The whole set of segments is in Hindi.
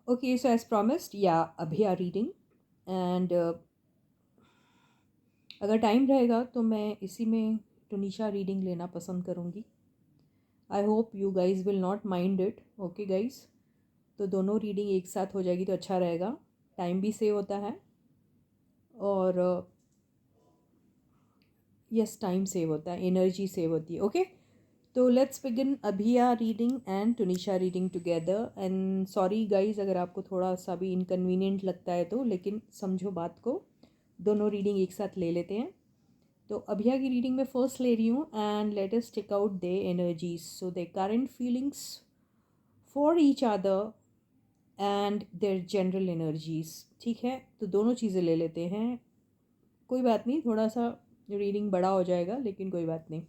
Okay, so as promised, yeah, Abhi are reading, and अगर टाइम रहेगा तो मैं इसी में टुनिशा रीडिंग लेना पसंद करूँगी. I hope you guys will not mind it. Okay guys, तो दोनों रीडिंग एक साथ हो जाएगी तो अच्छा रहेगा. टाइम भी सेव होता है और यस, टाइम सेव होता है, एनर्जी सेव होती है. ओके, तो let's begin Abhiya reading and Tunisha reading together. And sorry guys अगर आपको थोड़ा सा भी इनकन्वीनियंट लगता है तो, लेकिन समझो बात को, दोनों रीडिंग एक साथ ले लेते हैं. तो अभिया की रीडिंग में फर्स्ट ले रही हूँ. And let us take out the energies, so the current feelings for each other and their general energies. ठीक है, तो दोनों चीज़ें ले लेते हैं. कोई बात नहीं, थोड़ा सा रीडिंग बड़ा हो जाएगा लेकिन कोई बात नहीं.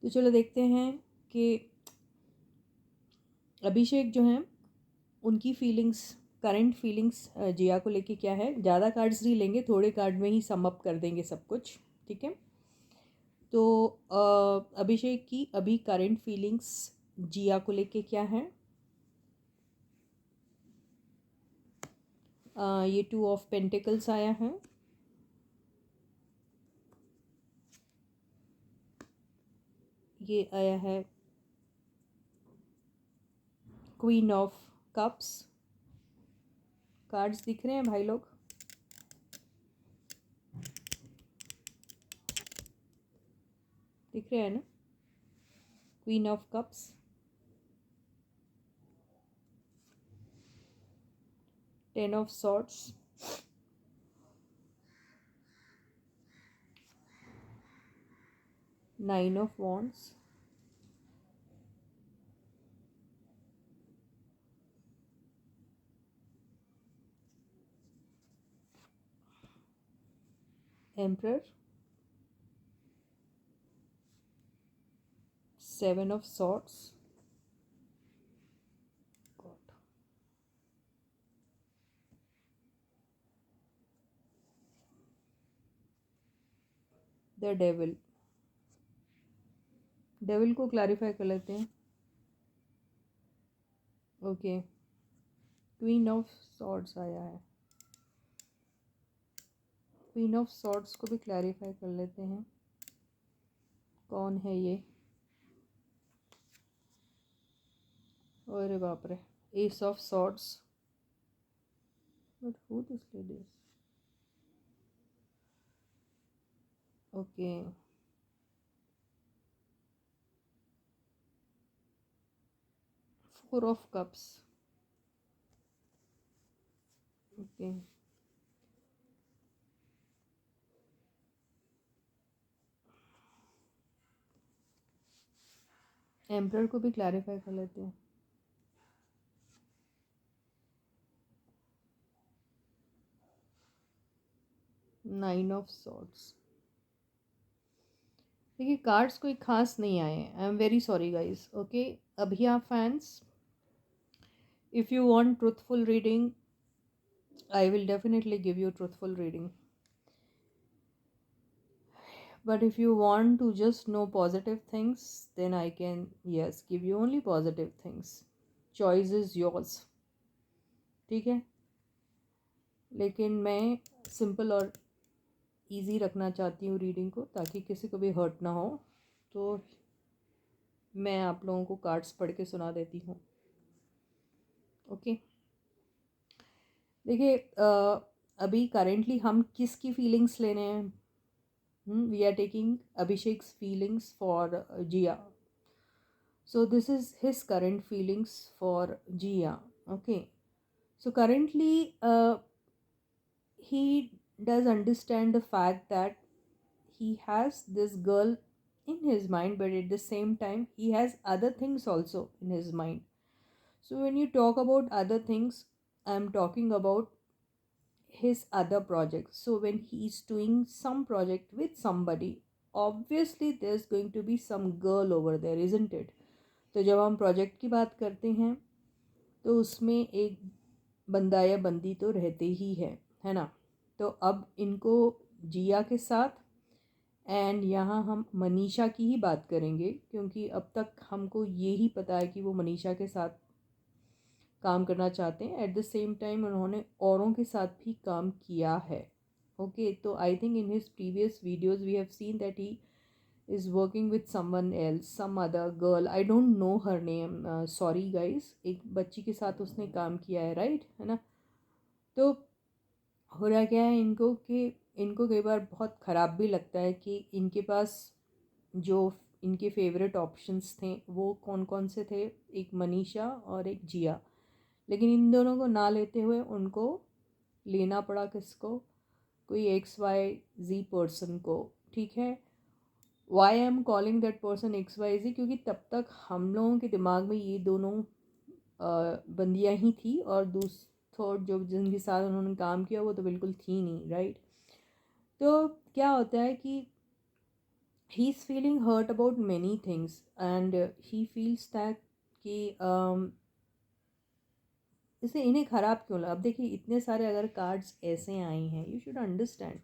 तो चलो देखते हैं कि अभिषेक जो हैं उनकी फीलिंग्स, करंट फीलिंग्स जिया को लेके क्या है. ज़्यादा कार्ड्स नहीं लेंगे, थोड़े कार्ड में ही सम अप कर देंगे सब कुछ. ठीक है, तो अभिषेक की अभी करंट फीलिंग्स जिया को लेके क्या है. ये 2 ऑफ पेंटिकल्स आया है. ये आया है क्वीन ऑफ कप्स. कार्ड्स दिख रहे हैं भाई लोग, दिख रहे हैं ना. Queen of cups, 10 of swords, nine of wands, emperor, 7 of swords, the devil. Devil को क्लैरिफाई कर लेते हैं. ओके, क्वीन ऑफ सॉर्ड्स आया है. क्वीन ऑफ सॉर्ड्स को भी क्लैरिफाई कर लेते हैं. कौन है ये. अरे बाप रे, S of swords. But who this lady is. Okay, 4 of cups. Okay, emperor को भी क्लैरिफाई कर लेते हैं. Nine of swords. देखिए, कार्ड्स कोई खास नहीं आए हैं. I am very sorry guys. Okay, अभी आप fans, if you want truthful reading I will definitely give you truthful reading. But if you want to just know positive things, then I can, yes, give you only positive things. Choice is yours. ठीक है, लेकिन मैं सिंपल और इजी रखना चाहती हूँ रीडिंग को, ताकि किसी को भी हर्ट ना हो. तो मैं आप लोगों को कार्ड्स पढ़ के सुना देती हूँ. ओके, देखिए, अभी करेंटली हम किसकी फीलिंग्स लेने हैं. We are taking Abhishek's feelings for Jiya. So this is his current feelings for Jia. Okay. So currently, he does understand the fact that he has this girl in his mind, but at the same time, he has other things also in his mind. So when you talk about other things, I'm talking about his other projects. So when he's doing some project with somebody, obviously there's going to be some girl over there, isn't it? तो जब हम प्रोजेक्ट की बात करते हैं तो उसमें एक बंदा या बंदी तो रहते ही है ना. तो अब इनको जिया के साथ, एंड यहाँ हम मनीषा की ही बात करेंगे, क्योंकि अब तक हमको ये ही पता है कि वो मनीषा के साथ काम करना चाहते हैं। एट द सेम टाइम उन्होंने औरों के साथ भी काम किया है। ओके, तो I think in his previous videos we have seen that he is working with someone else, some other girl, I don't know her name, sorry guys, एक बच्ची के साथ उसने काम किया है, राइट, है ना। तो हो रहा क्या है इनको कि इनको कई बार बहुत ख़राब भी लगता है कि इनके पास जो इनके फेवरेट ऑप्शंस थे वो कौन कौन से थे, एक मनीषा और एक जिया, लेकिन इन दोनों को ना लेते हुए उनको लेना पड़ा किसको, कोई XYZ पर्सन को, ठीक है। Why I am calling that person XYZ, क्योंकि तब तक हम लोगों के दिमाग में ये दोनों बंदियाँ ही थी, और थर्ड जो जिनके साथ उन्होंने काम किया वो तो बिल्कुल थी नहीं, राइट। तो क्या होता है कि he is feeling hurt about many things and he feels that कि इसे इन्हें ख़राब क्यों लगा। अब देखिए इतने सारे अगर कार्ड्स ऐसे आए हैं, यू शुड अंडरस्टैंड।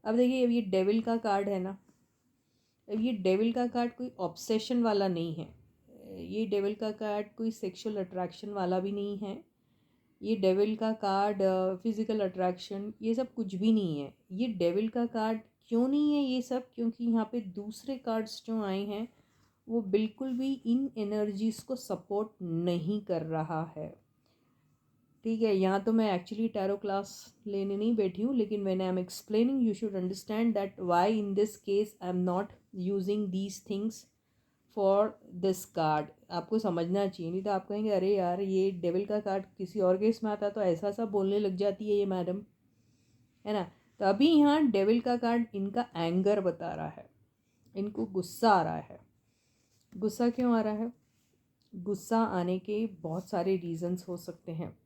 अब देखिए अब ये डेविल का कार्ड है ना, अब ये डेविल का कार्ड कोई ऑब्सेशन वाला नहीं है, ये डेविल का कार्ड कोई सेक्सुअल अट्रैक्शन वाला भी नहीं है, ये डेविल का कार्ड फिज़िकल अट्रैक्शन ये सब कुछ भी नहीं है। ये डेविल का कार्ड क्यों नहीं है ये सब, क्योंकि यहाँ पे दूसरे कार्ड्स जो आए हैं वो बिल्कुल भी इन एनर्जीज़ को सपोर्ट नहीं कर रहा है, ठीक है। यहाँ तो मैं एक्चुअली टैरो क्लास लेने नहीं बैठी हूँ, लेकिन when I am explaining you should understand that why in this case I am not using these things for this card. आपको समझना चाहिए, नहीं तो आप कहेंगे अरे यार ये डेविल का कार्ड किसी और केस में आता तो ऐसा सा बोलने लग जाती है ये मैडम, है ना। तो अभी यहाँ डेविल का कार्ड इनका एंगर बता रहा है, इनको गुस्सा आ रहा है। गुस्सा क्यों आ रहा है, गुस्सा आने के बहुत सारे रीजंस हो सकते हैं।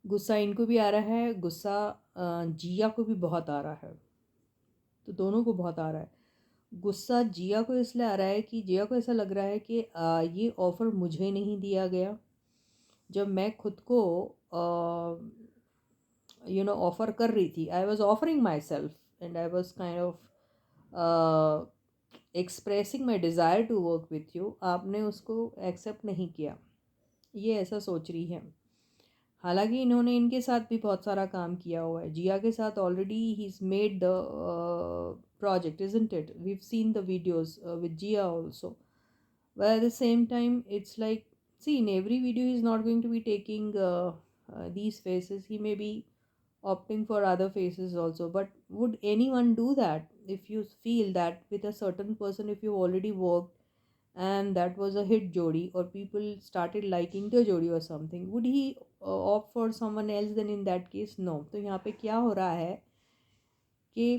गुस्सा इनको भी आ रहा है, गुस्सा जिया को भी बहुत आ रहा है, तो दोनों को बहुत आ रहा है। गुस्सा जिया को इसलिए आ रहा है कि जिया को ऐसा लग रहा है कि ये ऑफ़र मुझे नहीं दिया गया, जब मैं खुद को ऑफ़र कर रही थी। I was offering myself and I was kind of expressing my desire to work with you, आपने उसको एक्सेप्ट नहीं किया, ये ऐसा सोच रही है। हालांकि इन्होंने इनके साथ भी बहुत सारा काम किया हुआ है, जिया के साथ already he is made the project, isn't it? We've seen the videos with Jia also. But at the same time, it's like, see, in every video, he's not going to be taking these faces. He may be opting for other faces also. But would anyone do that if you feel that with a certain person, if you already worked and that was a hit jodi or people started liking the jodi or something, would he opt for someone else? Then in that case, no. तो यहाँ पे क्या हो रहा है कि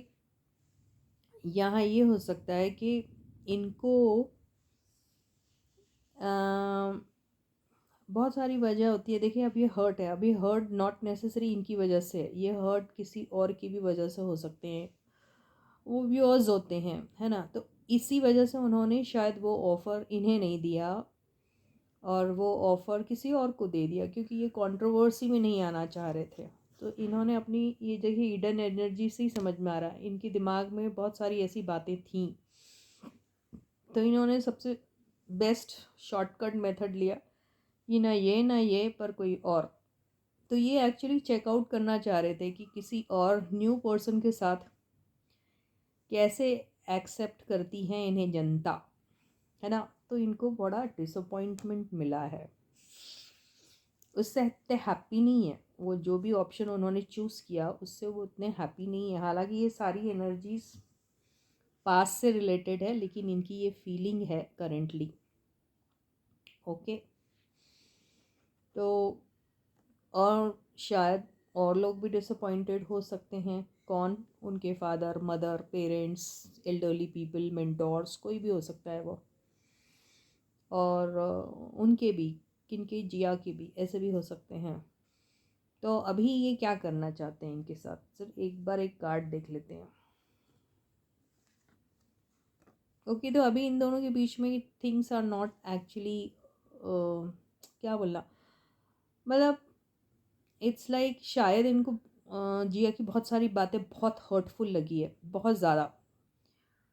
यहाँ ये हो सकता है कि इनको बहुत सारी वजह होती है। देखिए अब ये हर्ट है, अभी हर्ट नॉट नेसेसरी इनकी वजह से, ये हर्ट किसी और की भी वजह से हो सकते हैं, वो व्यूअर्स होते हैं, है ना। तो इसी वजह से उन्होंने शायद वो ऑफ़र इन्हें नहीं दिया और वो ऑफ़र किसी और को दे दिया, क्योंकि ये कंट्रोवर्सी में नहीं आना चाह रहे थे। तो इन्होंने अपनी ये देखिए हिडन एनर्जी से ही समझ में आ रहा है, इनके दिमाग में बहुत सारी ऐसी बातें थीं, तो इन्होंने सबसे बेस्ट शॉर्टकट मेथड लिया कि ना ये पर कोई और। तो ये एक्चुअली चेकआउट करना चाह रहे थे कि किसी और न्यू पर्सन के साथ कैसे एक्सेप्ट करती हैं इन्हें जनता, है ना। तो इनको बड़ा डिसअपॉइंटमेंट मिला है, उससे इतने हैप्पी नहीं है वो, जो भी ऑप्शन उन्होंने चूज़ किया उससे वो उतने हैप्पी नहीं है। हालांकि ये सारी एनर्जीज पास से रिलेटेड है, लेकिन इनकी ये फीलिंग है करेंटली, ओके। तो और शायद और लोग भी डिसअपॉइंटेड हो सकते हैं, कौन, उनके father mother parents elderly people mentors, कोई भी हो सकता है वो, और उनके भी, किनके, जिया के भी, ऐसे भी हो सकते हैं। तो अभी ये क्या करना चाहते हैं इनके साथ, सिर्फ एक बार एक कार्ड देख लेते हैं, ओके। तो अभी इन दोनों के बीच में थिंग्स आर नॉट एक्चुअली, क्या बोलना, मतलब इट्स लाइक शायद इनको जिया की बहुत सारी बातें बहुत हर्टफुल लगी है, बहुत ज़्यादा।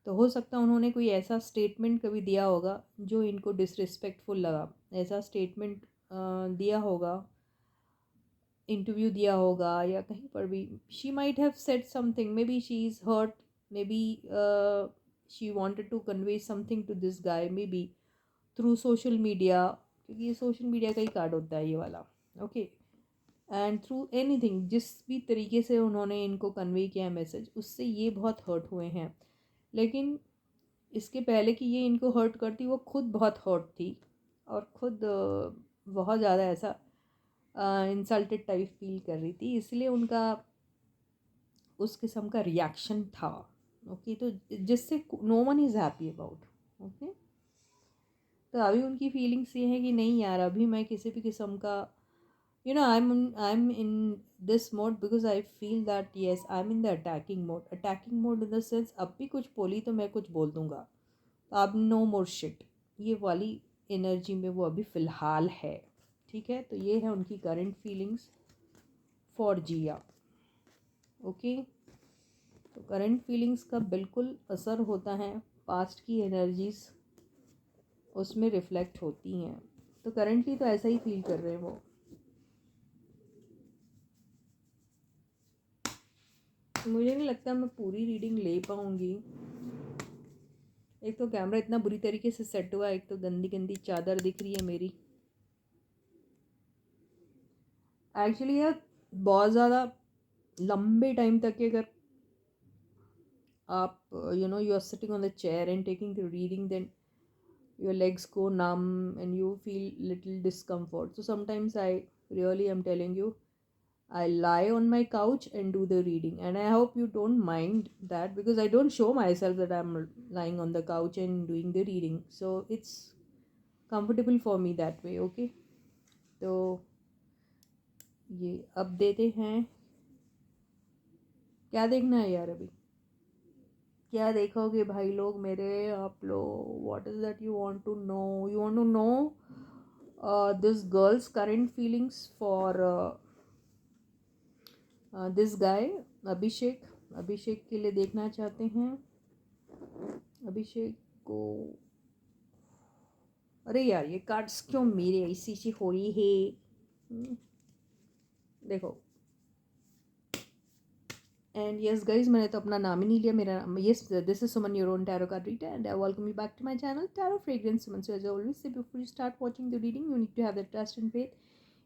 तो हो सकता है उन्होंने कोई ऐसा स्टेटमेंट कभी दिया होगा जो इनको डिसरिस्पेक्टफुल लगा, ऐसा स्टेटमेंट दिया होगा, इंटरव्यू दिया होगा या कहीं पर भी, she might have said something, maybe she is hurt, maybe she wanted to convey something to this guy, maybe through social media, क्योंकि ये सोशल मीडिया का ही कार्ड होता है ये वाला, ओके। एंड थ्रू एनीथिंग, जिस भी तरीके से उन्होंने इनको कन्वे किया है मैसेज, उससे ये बहुत हर्ट हुए हैं। लेकिन इसके पहले कि ये इनको हर्ट करती, वो खुद बहुत हर्ट थी और खुद बहुत ज़्यादा ऐसा इंसल्टेड टाइप फील कर रही थी, इसलिए उनका उस किस्म का रिएक्शन था, ओके। तो जिससे no one is happy about, okay. तो अभी उनकी फीलिंग्स ये है कि नहीं यार, अभी मैं किसी भी किस्म का, I am in this mode because I feel that yes I am in the attacking mode in the sense, अब भी कुछ बोली तो मैं कुछ बोल दूंगा, तो अब नो मोर शिट, ये वाली एनर्जी में वो अभी फ़िलहाल है, ठीक है। तो ये है उनकी current feelings for Jiya, okay. तो करंट फीलिंग्स का बिल्कुल असर होता है, पास्ट की एनर्जीज उसमें रिफ्लेक्ट होती हैं। तो करंटली तो ऐसा ही फील कर रहे हैं वो। मुझे नहीं लगता मैं पूरी रीडिंग ले पाऊँगी, एक तो कैमरा इतना बुरी तरीके से सेट हुआ है, एक तो गंदी गंदी चादर दिख रही है मेरी। एक्चुअली यार बहुत ज़्यादा लंबे टाइम तक के अगर आप you are sitting on the chair and taking the reading, then your legs go numb and you feel little discomfort. So sometimes I really am telling you, I lie on my couch and do the reading, and I hope you don't mind that, because I don't show myself that I'm lying on the couch and doing the reading, so it's comfortable for me that way, okay। तो ये अब देते हैं, क्या देखना है यार अभी, क्या देखोगे भाई लोग मेरे, आप लोग, what is that you want to know, you want to know this girl's current feelings for this guy Abhishek. Abhishek के लिए देखना चाहते हैं, अभिषेक को। अरे यार ये कार्ड्स क्यों मेरे ऐसी सी हो रही है, देखो। एंड यस गाइज, मैंने तो अपना नाम ही नहीं लिया, मेरा नाम yes, this is Suman, your own tarot card reader, and I welcome you back to my channel tarot fragrance Suman. So as I always say before you start watching the reading, you need to have the trust and faith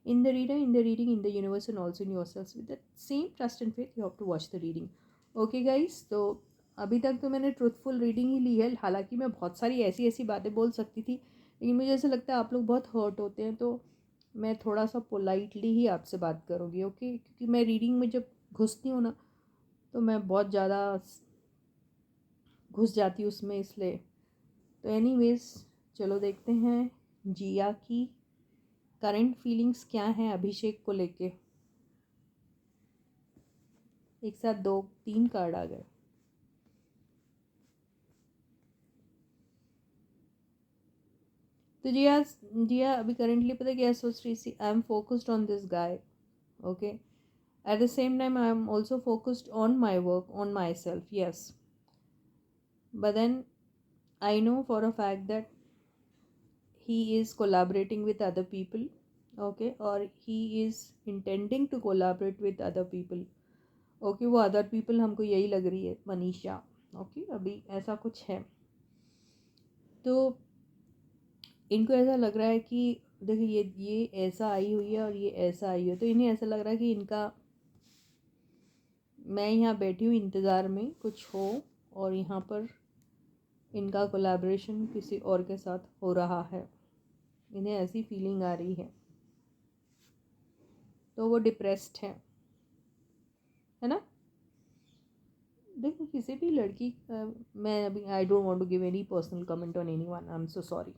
in the reader, in the reading, in the universe, and also in yourselves. With that same trust and faith, you have to watch the reading. Okay guys, तो अभी तक तो मैंने ट्रूथफुल रीडिंग ही ली है, हालांकि मैं बहुत सारी ऐसी ऐसी बातें बोल सकती थी, लेकिन मुझे ऐसा लगता है आप लोग बहुत हर्ट होते हैं, तो मैं थोड़ा सा पोलाइटली ही आपसे बात करूँगी, ओके। क्योंकि मैं रीडिंग में जब घुसती हूँ ना, तो मैं बहुत ज़्यादा घुस जाती हूँ उसमें, इसलिए। तो एनीवेज, चलो देखते हैं जिया की करंट फीलिंग्स क्या हैं अभिषेक को लेके। एक साथ 2-3 कार्ड आ गए। तो जिया अभी करंटली पता है क्या सोच रही थी, I am focused on this guy, okay. At the same time I am also focused on my work, on myself, yes. But then I know for a fact that he is collaborating with other people, okay, or he is intending to collaborate with other people, okay। वो other people हमको यही लग रही है, मनीषा, okay, अभी ऐसा कुछ है। तो इनको ऐसा लग रहा है कि देखिए ये ऐसा आई हुई है और ये ऐसा आई है, तो इन्हें ऐसा लग रहा है कि इनका, मैं यहाँ बैठी हूँ इंतज़ार में कुछ हो, और यहाँ पर इनका कोलैबोरेशन किसी और के साथ हो रहा है, इन्हें ऐसी फीलिंग आ रही है। तो वो डिप्रेस्ड है ना। देखो किसी भी लड़की मैं अभी I don't want to give any personal comment on anyone, I am so sorry,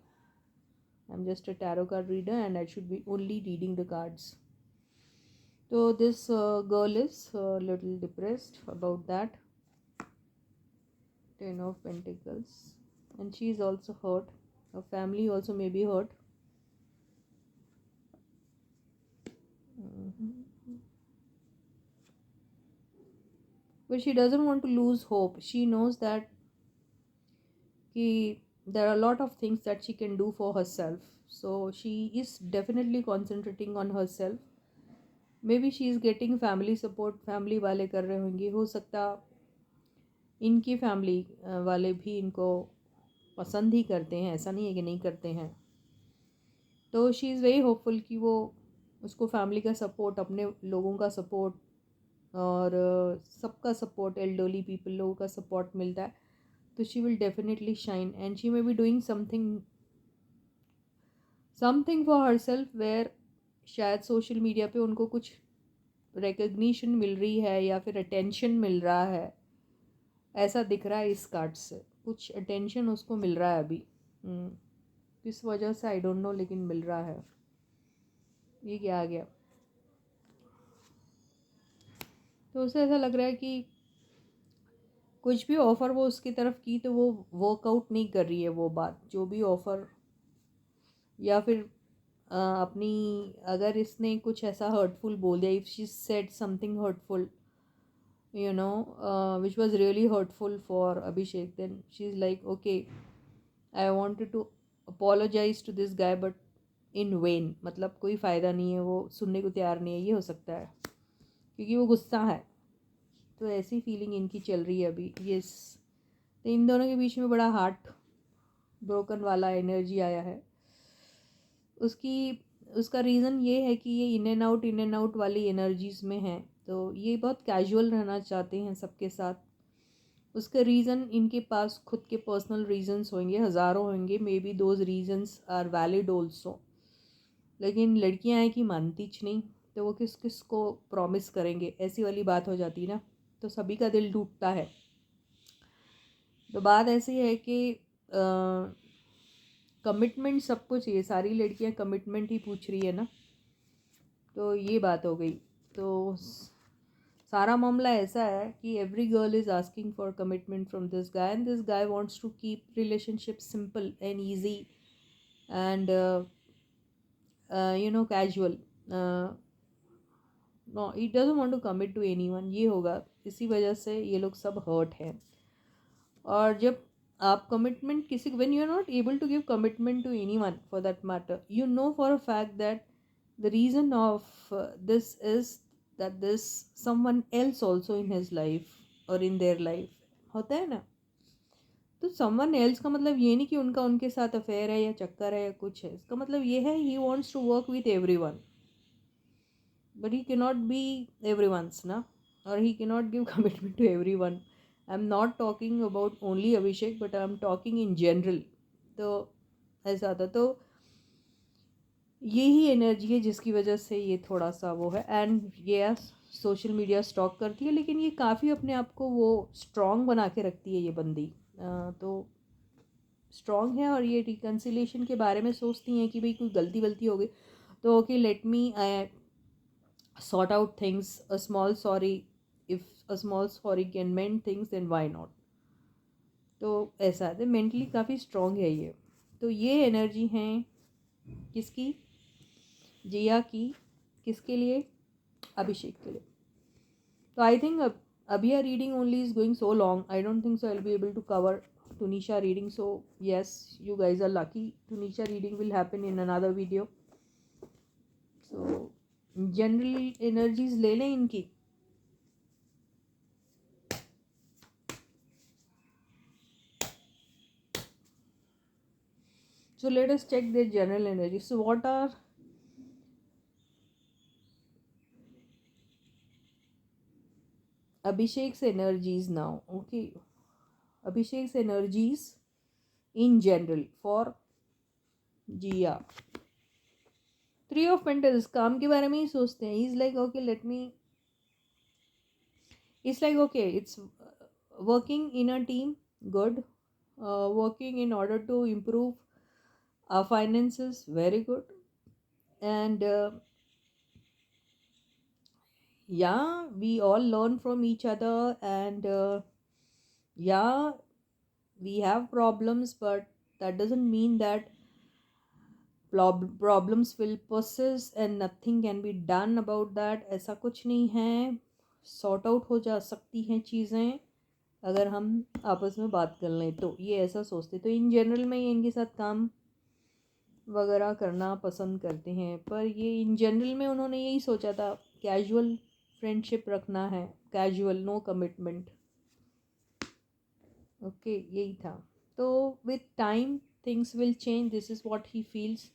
I am just a tarot card reader and I should be only reading the cards. तो this girl is little depressed about that, 10 of Pentacles, and she is also hurt, her family also may be hurt. But she doesn't want to lose hope. She knows that there are a lot of things that she can do for herself. So she is definitely concentrating on herself. Maybe she is getting family support, family वाले कर रहे होंगे, हो सकता इनकी फैमिली वाले भी इनको पसंद ही करते हैं, ऐसा नहीं है कि नहीं करते हैं. तो शी इज़ वेरी होपफुल कि वो उसको फैमिली का सपोर्ट, अपने लोगों का सपोर्ट और सबका सपोर्ट, एल्डरली पीपल लोगों का सपोर्ट मिलता है. तो she will definitely shine and she may be doing something for herself, where शायद सोशल मीडिया पे उनको कुछ रिकग्निशन मिल रही है या फिर अटेंशन मिल रहा है. ऐसा दिख रहा है इस कार्ड से, कुछ अटेंशन उसको मिल रहा है अभी. किस वजह से आई डोंट नो, लेकिन मिल रहा है. ये क्या आ गया? तो उसे ऐसा लग रहा है कि कुछ भी ऑफ़र वो उसकी तरफ की तो वो वर्कआउट नहीं कर रही है वो बात, जो भी ऑफ़र, या फिर अपनी, अगर इसने कुछ ऐसा हर्टफुल बोल दिया, if she said something hurtful, you know, which was really hurtful for Abhishek, then she's like, okay, I wanted to apologize to this guy but in vain. मतलब कोई फ़ायदा नहीं है, वो सुनने को तैयार नहीं है, ये हो सकता है क्योंकि वो गुस्सा है. तो ऐसी फीलिंग इनकी चल रही है अभी. यस, तो इन दोनों के बीच में बड़ा हार्ट ब्रोकन वाला एनर्जी आया है. उसका रीज़न ये है कि ये इन एंड आउट वाली एनर्जीज़ में है. तो ये बहुत कैजुअल रहना चाहते हैं सबके साथ. उसका रीज़न, इनके पास खुद के पर्सनल रीजंस होंगे, हज़ारों होंगे. Maybe those reasons are valid also. लेकिन लड़कियां हैं कि मानती नहीं, तो वो किस किस को प्रॉमिस करेंगे, ऐसी वाली बात हो जाती है ना. तो सभी का दिल टूटता है. तो बात ऐसी है कि कमिटमेंट सबको चाहिए. सारी लड़कियां कमिटमेंट ही पूछ रही है ना. तो ये बात हो गई. तो सारा मामला ऐसा है कि every girl is asking for commitment from this guy and this guy wants to keep relationship simple and easy and casual. No, it doesn't want to commit to anyone. ये होगा, इसी वजह से ये लोग सब हर्ट हैं. और जब आप कमिटमेंट किसी, when you are not able to give commitment to anyone for that matter, you know for a fact that the reason of this is that there's someone else also in his life or in their life. होता है ना. तो someone else का मतलब ये नहीं कि उनका उनके साथ अफेयर है या चक्कर है या कुछ है. इसका मतलब ये है he wants to work with everyone but he cannot be everyone's ना, or he cannot give commitment to everyone. I'm not talking about only Abhishek but I'm talking in general. तो ऐसा था. तो यही एनर्जी है जिसकी वजह से ये थोड़ा सा वो है. एंड ये सोशल मीडिया स्टॉक करती है, लेकिन ये काफ़ी अपने आप को वो स्ट्रॉन्ग बना के रखती है ये बंदी. तो स्ट्रॉन्ग है और ये रिकन्सिलेशन के बारे में सोचती हैं कि भाई कोई गलती वलती हो गई तो okay, let me sort out things. A small sorry, if a small sorry can mend things then why not. तो ऐसा है, मेंटली काफ़ी स्ट्रॉन्ग है ये. तो ये एनर्जी हैं किसकी? जिया की. किसके लिए? अभिषेक के लिए. तो I think Abhiya reading only is going so long. I don't think so I'll be able to cover Tunisha reading. So yes, you guys are lucky. Tunisha reading will happen in another video. So general energies ले लें इनकी. So let us check their general energies. So what are Abhishek's energies now? Okay, Abhishek's energies in general for Jiya. 3 of Pentacles, काम के बारे में ही सोचते हैं. He's like okay, let me. It's like okay, it's working in a team, good. Working in order to improve our finances, very good. And yeah, we all learn from each other. And yeah, we have problems, but that doesn't mean that problems will persist and nothing can be done about that. ऐसा कुछ नहीं है. सॉर्ट आउट हो जा सकती हैं चीज़ें अगर हम आपस में बात कर लें. तो ये ऐसा सोचते. तो इन जनरल में ये इनके साथ काम वगैरह करना पसंद करते हैं, पर ये इन जनरल में उन्होंने यही सोचा था, कैजुअल फ्रेंडशिप रखना है, कैजुअल, नो कमिटमेंट। ओके, यही था। तो with time things will change, this is what he feels,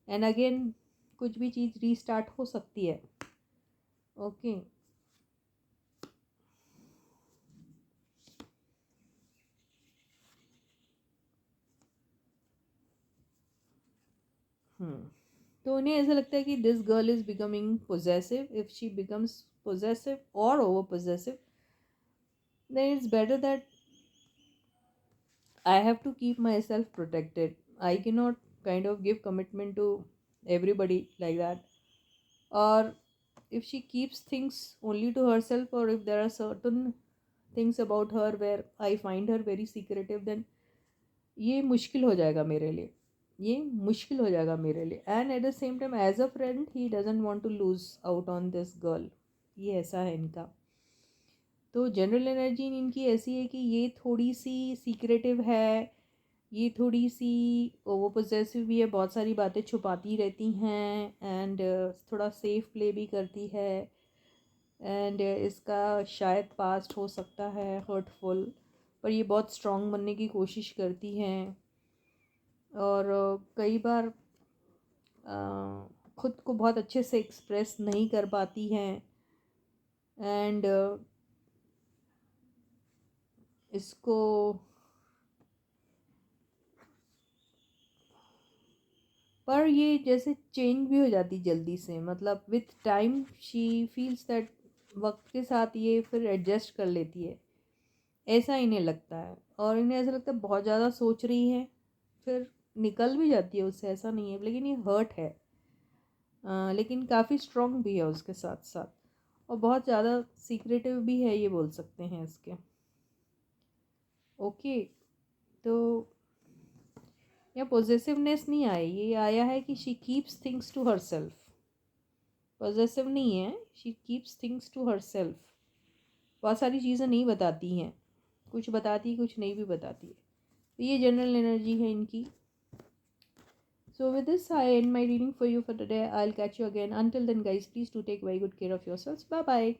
and again कुछ भी चीज़ रीस्टार्ट हो सकती है। ओके, तो उन्हें ऐसा लगता है कि this girl is becoming possessive, if she becomes possessive और over possessive, then it's better that I have to keep myself protected. I cannot kind of give commitment to everybody like that. Or if she keeps things only to herself, or if there are certain things about her where I find her very secretive, then ये मुश्किल हो जाएगा मेरे लिए, ये मुश्किल हो जाएगा मेरे लिए। And at the same time as a friend he doesn't want to lose out on this girl, ये ऐसा है इनका। तो जनरल एनर्जी इनकी ऐसी है कि ये थोड़ी सी सीक्रेटिव है, ये थोड़ी सी ओवर पोजेसिव भी है, बहुत सारी बातें छुपाती रहती हैं, एंड थोड़ा सेफ प्ले भी करती है, एंड इसका शायद पास्ट हो सकता है हर्टफुल, पर ये बहुत स्ट्रॉन्ग बनने की कोशिश करती हैं, और कई बार खुद को बहुत अच्छे से एक्सप्रेस नहीं कर पाती हैं, एंड इसको पर ये जैसे चेंज भी हो जाती जल्दी से, मतलब with time she feels that, वक्त के साथ ये फिर एडजस्ट कर लेती है, ऐसा इन्हें लगता है। और इन्हें ऐसा लगता है बहुत ज़्यादा सोच रही है, फिर निकल भी जाती है उससे, ऐसा नहीं है, लेकिन ये हर्ट है, लेकिन काफ़ी स्ट्रॉन्ग भी है उसके साथ साथ, और बहुत ज़्यादा सीक्रेटिव भी है, ये बोल सकते हैं इसके। ओके, तो या पॉजिटिवनेस नहीं आई, ये आया है कि she keeps things to herself, positive नहीं है, she keeps things to herself, बहुत सारी चीज़ें नहीं बताती हैं, कुछ बताती कुछ नहीं भी बताती है, तो ये जनरल एनर्जी है इनकी। So with this, I end my reading for you for today. I'll catch you again. Until then, guys, please do take very good care of yourselves. Bye bye.